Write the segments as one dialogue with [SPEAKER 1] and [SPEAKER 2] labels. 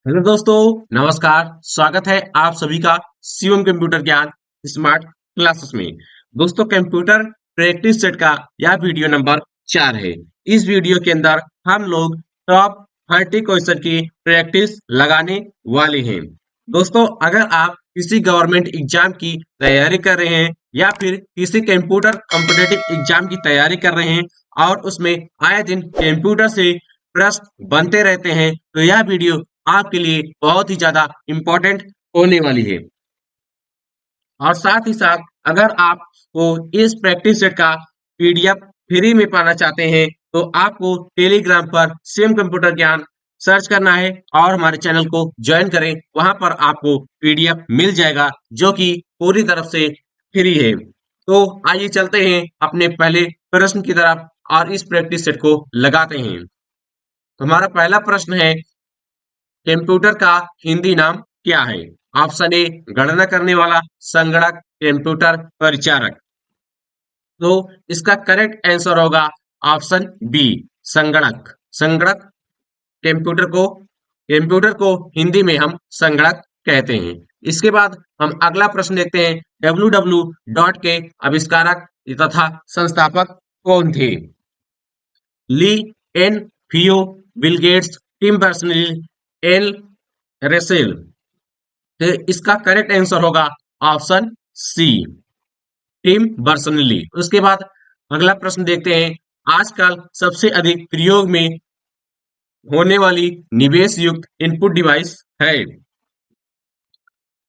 [SPEAKER 1] Hello दोस्तों, नमस्कार। स्वागत है आप सभी का शिवम कंप्यूटर ज्ञान स्मार्ट क्लासेस में। दोस्तों, कंप्यूटर प्रैक्टिस सेट का यह वीडियो नंबर 4 है। इस वीडियो के अंदर हम लोग टॉप 30 क्वेश्चन की प्रैक्टिस लगाने वाले हैं। दोस्तों, अगर आप किसी गवर्नमेंट एग्जाम की तैयारी कर रहे हैं या फिर किसी कंप्यूटर कॉम्पिटिटिव एग्जाम की तैयारी कर रहे हैं और उसमें आए दिन कंप्यूटर से प्रश्न बनते रहते हैं, तो यह वीडियो आपके लिए बहुत ही ज्यादा इम्पोर्टेंट होने वाली है। और साथ ही साथ अगर आपको इस प्रैक्टिस सेट का पीडीएफ फ्री में पाना चाहते हैं, तो आपको टेलीग्राम पर सेम कंप्यूटर ज्ञान सर्च करना है और हमारे चैनल को ज्वाइन करें। वहां पर आपको पीडीएफ मिल जाएगा जो कि पूरी तरफ से फ्री है। तो आइए चलते हैं अपने पहले प्रश्न की तरफ और इस प्रैक्टिस सेट को लगाते हैं। तो हमारा पहला प्रश्न है, कंप्यूटर का हिंदी नाम क्या है? ऑप्शन ए गणना करने वाला, संगणक, कंप्यूटर परिचारक। तो इसका करेक्ट आंसर होगा ऑप्शन बी, संगणक। संगणक कंप्यूटर को हिंदी में हम संगणक कहते हैं। इसके बाद हम अगला प्रश्न देखते हैं, डब्ल्यू डॉट के आविष्कारक तथा संस्थापक कौन थे? ली, एन फियो, बिल गेट्स, टिम बर्नर्स, एल रेसेल। तो इसका करेक्ट आंसर होगा ऑप्शन सी, टिम बर्नर्स। उसके बाद अगला प्रश्न देखते हैं, आजकल सबसे अधिक प्रयोग में होने वाली निवेश युक्त इनपुट डिवाइस है?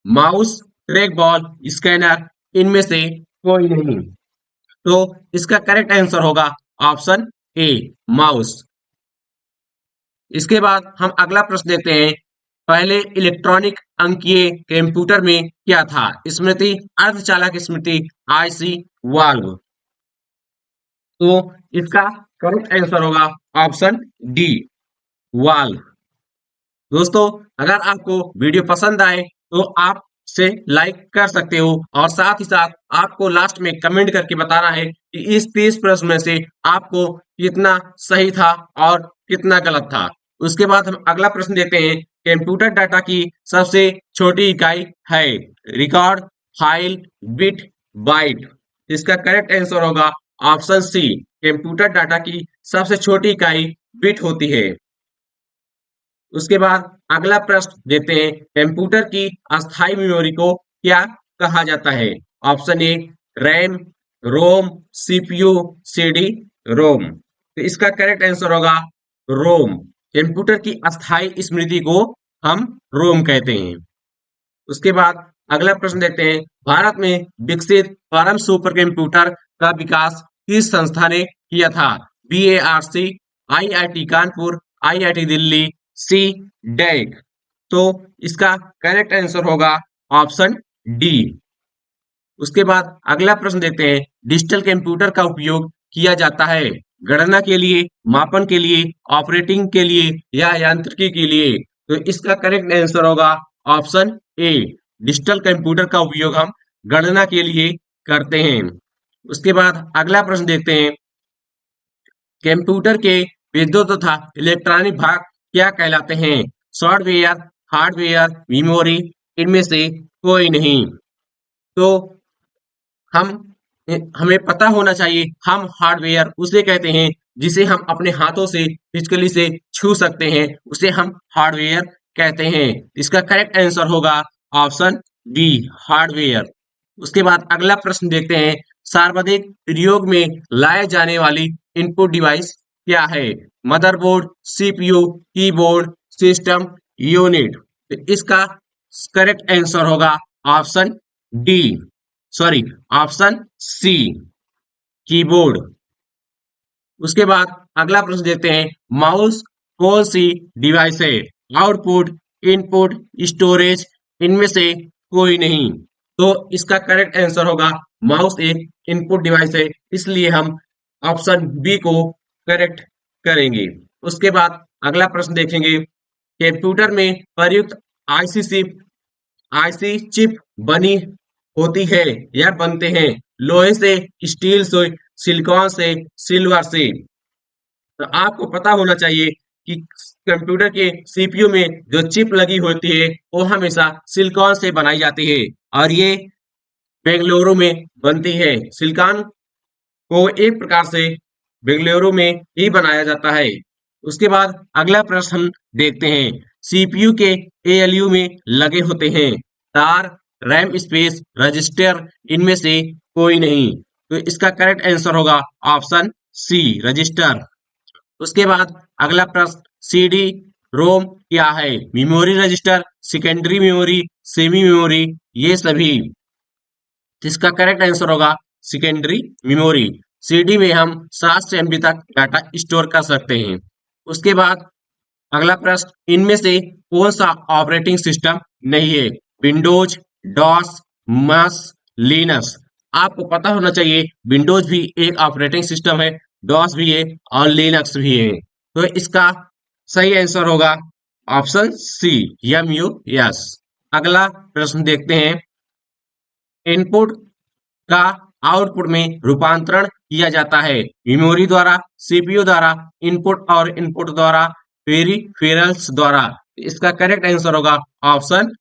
[SPEAKER 1] माउस, ट्रैक बॉल, स्कैनर, इनमें से कोई नहीं। तो इसका करेक्ट आंसर होगा ऑप्शन ए, माउस। इसके बाद हम अगला प्रश्न देखते हैं, पहले इलेक्ट्रॉनिक अंकीय कंप्यूटर में क्या था? स्मृति, अर्धचालक स्मृति, आईसी, वाल्व। तो इसका करेक्ट आंसर होगा ऑप्शन डी, वाल्व। दोस्तों, अगर आपको वीडियो पसंद आए तो आप से लाइक कर सकते हो और साथ ही साथ आपको लास्ट में कमेंट करके बताना है कि इस 30 प्रश्न में से आपको कितना सही था और कितना गलत था। उसके बाद हम अगला प्रश्न देखते हैं, कंप्यूटर डाटा की सबसे छोटी इकाई है? Record, file, bit, byte. इसका करेक्ट आंसर होगा ऑप्शन सी, कंप्यूटर डाटा की सबसे छोटी इकाई बिट होती है। उसके बाद अगला प्रश्न देते हैं, कंप्यूटर की अस्थायी मेमोरी को क्या कहा जाता है? Option A RAM, ROM, CPU, CD ROM. तो इसका करेक्ट आंसर होगा रोम। कंप्यूटर की अस्थायी स्मृति को हम रोम कहते हैं। उसके बाद अगला प्रश्न देखते हैं, भारत में विकसित परम सुपर कंप्यूटर का विकास किस संस्था ने किया था? BARC, IIT Kanpur, IIT Delhi, C DAC. तो इसका करेक्ट आंसर होगा ऑप्शन डी। उसके बाद अगला प्रश्न देखते हैं, डिजिटल कंप्यूटर का उपयोग किया जाता है गणना के लिए, मापन के लिए, ऑपरेटिंग के लिए या यांत्रिकी के लिए? तो इसका करेक्ट आंसर होगा ऑप्शन ए, डिजिटल कंप्यूटर का उपयोग हम गणना के लिए करते हैं। उसके बाद अगला प्रश्न देखते हैं, कंप्यूटर के विद्युत तथा इलेक्ट्रॉनिक भाग क्या कहलाते हैं? सॉफ्टवेयर, हार्डवेयर, मेमोरी, इनमें से कोई नहीं। तो हम हमें पता होना चाहिए, हम हार्डवेयर उसे कहते हैं जिसे हम अपने हाथों से फिजिकली से छू सकते हैं, उसे हम हार्डवेयर कहते हैं। इसका करेक्ट आंसर होगा ऑप्शन बी, हार्डवेयर। उसके बाद अगला प्रश्न देखते हैं, सर्वाधिक प्रयोग में लाए जाने वाली इनपुट डिवाइस क्या है? Motherboard, CPU, keyboard, system unit. तो इसका करेक्ट आंसर होगा option D, sorry, option C, keyboard. उसके बाद अगला प्रश्न देखते हैं, माउस कौन सी डिवाइस है? आउटपुट, इनपुट, स्टोरेज, इनमें से कोई नहीं। तो इसका करेक्ट आंसर होगा माउस एक इनपुट डिवाइस है, इसलिए हम ऑप्शन बी को करेक्ट करेंगे। उसके बाद अगला प्रश्न देखेंगे, कंप्यूटर में प्रयुक्त आईसी आईसी चिप बनी होती है या बनते हैं लोहे से, स्टील से, सिलिकॉन से, सिल्वर से? तो आपको पता होना चाहिए कि कंप्यूटर के सीपीयू में जो चिप लगी होती है वो हमेशा सिलिकॉन से बनाई जाती है और ये बेंगलुरु में बनती है। सिलिकॉन को एक प्रकार से बेंगलुरु में ही बनाया जाता है। उसके बाद अगला प्रश्न हम देखते हैं। सीपीयू के एएलयू में लगे होते हैं तार, रैम स्पेस, रजिस्टर, इनमें से कोई नहीं। तो इसका करेक्ट आंसर होगा ऑप्शन सी, रजिस्टर। उसके बाद अगला प्रश्न, सीडी रोम क्या है? Memory register, secondary memory, semi memory, ये सभी। जिसका करेक्ट आंसर होगा सेकेंडरी मेमोरी। सीडी में हम 700 MB तक डाटा स्टोर कर सकते हैं। उसके बाद अगला प्रश्न, इनमें से कौन सा ऑपरेटिंग सिस्टम नहीं है? विंडोज, डॉस, मस, लिनक्स। आपको पता होना चाहिए विंडोज भी एक ऑपरेटिंग सिस्टम है, डॉस भी है और लिनक्स भी है। तो इसका सही आंसर होगा ऑप्शन सी, MUS। अगला प्रश्न देखते हैं। इनपुट का आउटपुट में रूपांतरण किया जाता है मेमोरी द्वारा, सीपीयू द्वारा, इनपुट और इनपुट द्वारा, पेरिफेरल्स द्वारा। इसका करेक्ट आंसर होगा ऑप्शन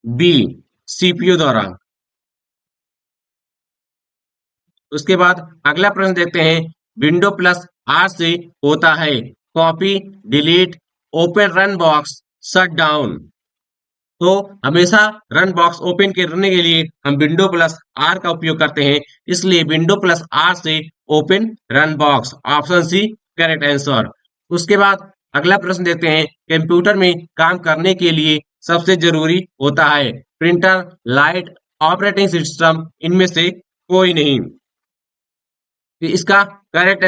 [SPEAKER 1] बी, सीपीयू द्वारा। उसके बाद अगला प्रश्न देखते हैं। विंडो प्लस आर से होता है copy, delete, open run box, shut down. तो हमेशा रन बॉक्स ओपन करने के लिए हम विंडो प्लस आर का उपयोग करते हैं, इसलिए विंडो प्लस आर से open run box, option C correct answer. उसके बाद अगला प्रश्न देखते हैं। कंप्यूटर में काम करने के लिए सबसे जरूरी होता है प्रिंटर, लाइट, ऑपरेटिंग सिस्टम, इनमें से कोई नहीं। इसका करेक्ट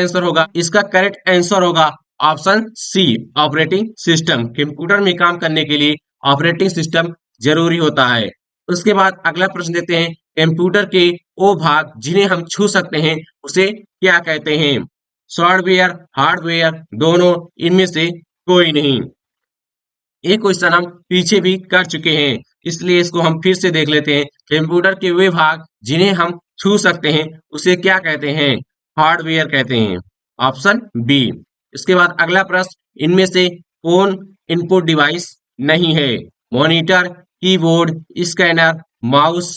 [SPEAKER 1] आंसर होगा option C, operating system. Computer में काम करने के लिए ऑपरेटिंग सिस्टम जरूरी होता है। उसके बाद अगला प्रश्न देते हैं। कंप्यूटर के वो भाग जिन्हें हम छू सकते हैं उसे क्या कहते हैं? सॉफ्टवेयर, हार्डवेयर, दोनों, इनमें से कोई नहीं। ये क्वेश्चन हम पीछे भी कर चुके हैं, इसलिए इसको हम फिर से देख लेते हैं। कंप्यूटर के वे भाग जिन्हें हम छू सकते हैं उसे क्या कहते हैं? हार्डवेयर कहते हैं, ऑप्शन बी। इसके बाद अगला प्रश्न, इनमें से कौन इनपुट डिवाइस नहीं है? Monitor, keyboard, scanner, mouse.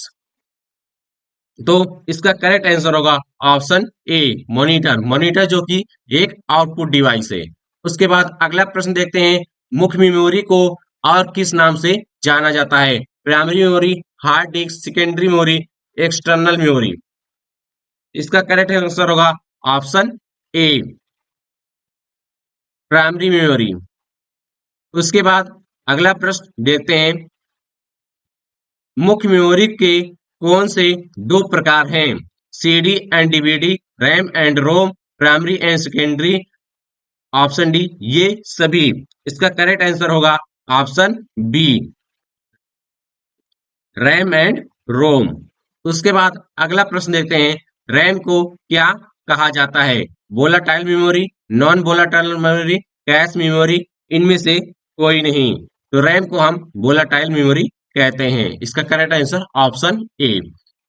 [SPEAKER 1] तो इसका करेक्ट आंसर होगा ऑप्शन ए, मॉनिटर। मॉनिटर जो कि एक आउटपुट डिवाइस है। उसके बाद अगला प्रश्न देखते हैं। मुख्य मेमोरी को और किस नाम से जाना जाता है? Primary memory, hard disk, secondary memory, external memory. इसका करेक्ट आंसर होगा ऑप्शन ए, प्राइमरी मेमोरी। उसके बाद अगला प्रश्न देखते हैं। मुख्य मेमोरी के कौन से दो प्रकार हैं? CD and DVD, RAM and ROM, primary and secondary, option D ये सभी। इसका करेक्ट आंसर होगा option B, RAM and ROM. उसके बाद अगला प्रश्न देखते हैं। रैम को क्या कहा जाता है? Volatile memory, non volatile memory, cache memory, इनमें से कोई नहीं। तो रैम को हम वोलाटाइल मेमोरी कहते हैं। इसका करेक्ट आंसर ऑप्शन ए।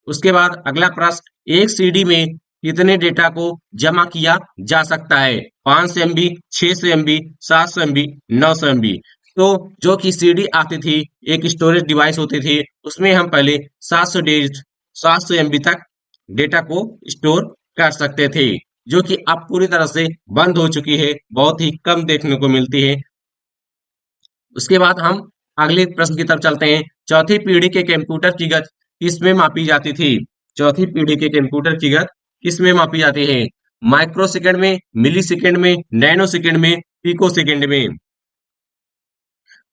[SPEAKER 1] उसके बाद अगला प्रश्न, एक सीडी में कितने डेटा को जमा किया जा सकता है? 500 MB, 600 MB, 700 MB, 900 MB। तो जो कि सीडी आती थी, एक स्टोरेज डिवाइस होती थी, उसमें हम पहले 700 MB तक डेटा को स्टोर कर सकते थे, जो कि अब पूरी तरह से बंद हो चुकी है, बहुत ही कम देखने को मिलती है। उसके बाद हम अगले प्रश्न की तरफ चलते हैं। चौथी पीढ़ी के कंप्यूटर की गति किसमें मापी जाती थी? चौथी पीढ़ी के कंप्यूटर की गति किसमें मापी जाती है? माइक्रो सेकंड में, मिली सेकंड में, नैनो सेकंड में, पिको सेकंड में।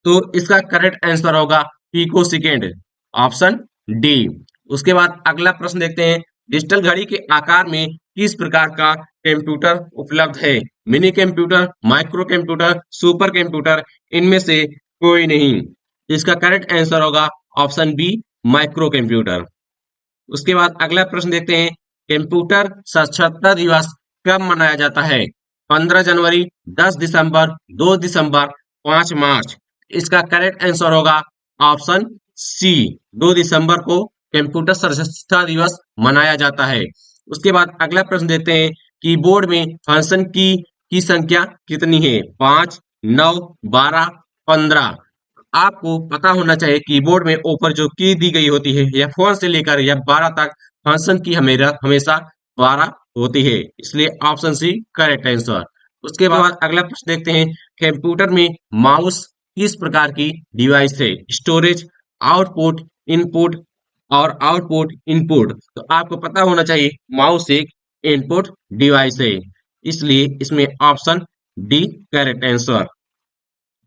[SPEAKER 1] तो इसका करेक्ट आंसर होगा पिको सेकंड, ऑप्शन डी। उसके बाद अगला प्रश्न देखते हैं। डिजिटल घड़ी के आकार में किस प्रकार का कंप्यूटर उपलब्ध है? Mini computer, micro computer, super computer, इनमें से कोई नहीं। इसका करेक्ट आंसर होगा ऑप्शन बी, माइक्रो कंप्यूटर। उसके बाद अगला प्रश्न देखते हैं। कंप्यूटर साक्षरता दिवस कब मनाया जाता है? 15 जनवरी, 10 दिसंबर, 2 दिसंबर, 5 मार्च। इसका करेक्ट आंसर होगा ऑप्शन सी, 2 दिसंबर को कंप्यूटर साक्षरता दिवस मनाया जाता है। उसके बाद अगला प्रश्न देखते हैं। कीबोर्ड में फंक्शन की संख्या कितनी है? 5, 9, 12, 15। आपको पता होना चाहिए कीबोर्ड में ऊपर जो की दी गई होती है F1 से लेकर F12 तक फंक्शन की हमेशा 12 होती है, इसलिए ऑप्शन सी करेक्ट आंसर। उसके बाद अगला प्रश्न देखते हैं, कंप्यूटर में माउस किस प्रकार की डिवाइस है? स्टोरेज, आउटपुट, इनपुट और आउटपुट इनपुट। तो आपको पता होना चाहिए माउस एक इनपुट डिवाइस है, इसलिए इसमें ऑप्शन डी करेक्ट आंसर।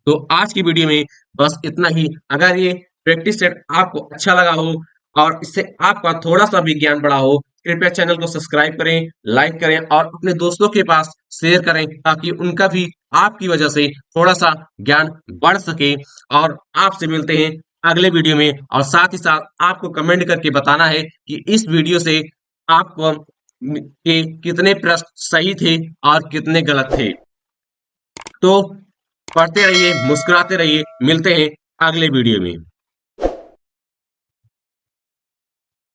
[SPEAKER 1] तो आज की वीडियो में बस इतना ही। अगर ये प्रैक्टिस सेट आपको अच्छा लगा हो और इससे आपका थोड़ा सा भी ज्ञान बढ़ा हो, कृपया चैनल को सब्सक्राइब करें, लाइक करें और अपने दोस्तों के पास शेयर करें, ताकि उनका भी आपकी वजह से थोड़ा सा ज्ञान बढ़ सके। और आपसे मिलते हैं अगले वीडियो में, और साथ ही साथ आपको कमेंट करके बताना है कि इस वीडियो से आपको के कितने प्रश्न सही थे और कितने गलत थे। तो पढ़ते रहिए, मुस्कुराते रहिए, मिलते हैं अगले वीडियो में।